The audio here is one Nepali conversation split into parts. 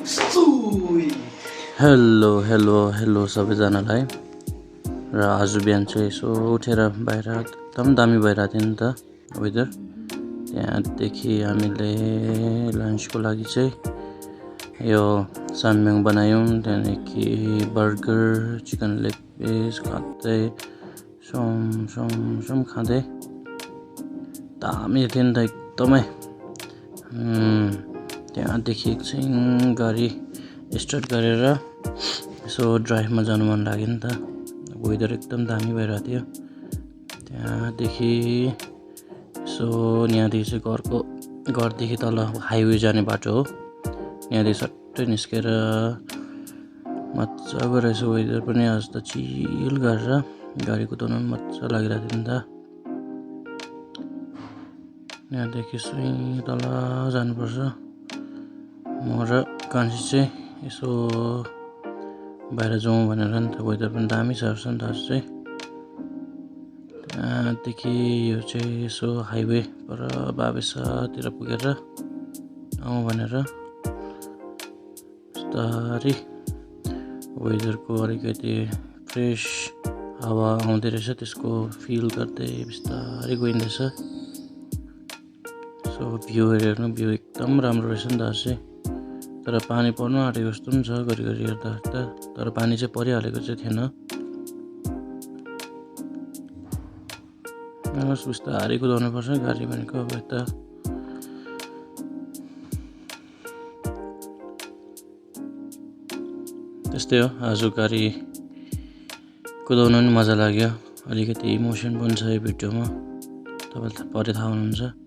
हेलो हेलो हेलो सबैजनालाई। र आज बिहान चाहिँ यसो उठेर बाहिर एकदम दामी भइरहेको थियो नि त वेदर। त्यहाँदेखि हामीले लन्चको लागि चाहिँ यो साम्याङ बनायौँ। त्यहाँदेखि बर्गर, चिकन लेग पिस खाँदै सम खाँदै दामी थियो नि त एकदमै। त्यहाँदेखि एकछिन गाडी स्टार्ट गरेर यसो ड्राइभमा जानु मन लाग्यो नि त। वेदर एकदम दामी भइरहेको थियो। त्यहाँदेखि यसो यहाँदेखि चाहिँ घरदेखि तल हाइवे जाने बाटो हो। यहाँदेखि सट्टै निस्केर मजाको रहेछ वेदर पनि आज त चिल गरेर गाडी कुदाउनु पनि मजा लागिरहेको थियो नि त। यहाँदेखि सुई तल जानुपर्छ। म र कान्छी चाहिँ यसो बाहिर जाउँ भनेर नि त। वेदर पनि दामी छ नि त आज चाहिँ। त्यहाँदेखि यो चाहिँ यसो हाइवे पर बाबेसातिर पुगेर आउँ भनेर बिस्तारै वेदरको अलिकति फ्रेस हावा आउँदै रहेछ, त्यसको फिल गर्दै बिस्तारै गइँदैछ। सो भ्यू हेर्नु, भ्यू एकदम राम्रो रहेछ नि त आज चाहिँ। तर पानी पर्नु आँटेको जस्तो पनि छ घरिघरि हेर्दा। तर पानी चाहिँ परिहालेको चाहिँ थिएन। बिस्तारै कुदाउनु पर्छ गाडी भनेको। अब यता त्यस्तै हो, आज गाडी कुदाउनु पनि मजा लाग्यो। अलिकति इमोसन पनि छ यो भिडियोमा, तपाईँले पछि थाहा हुनुहुन्छ।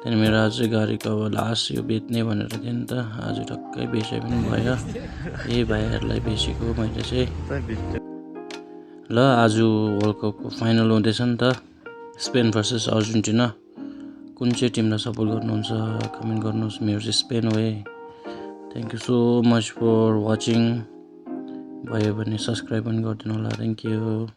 त्यहाँदेखि मेरो आज गाडीको अब लास्ट यो बेच्ने भनेर थियो नि त। आज टक्कै बेचे पनि भयो। यही भाइहरूलाई बेचेको मैले चाहिँ। ल आज वर्ल्ड कपको फाइनल हुँदैछ नि त, स्पेन भर्सेस अर्जेन्टिना। कुन चाहिँ टिमलाई सपोर्ट गर्नुहुन्छ कमेन्ट गर्नुहोस्। मेरो चाहिँ स्पेन हो है। Thank you so much for watching. भयो भने सब्सक्राइब पनि गरिदिनु होला। Thank you.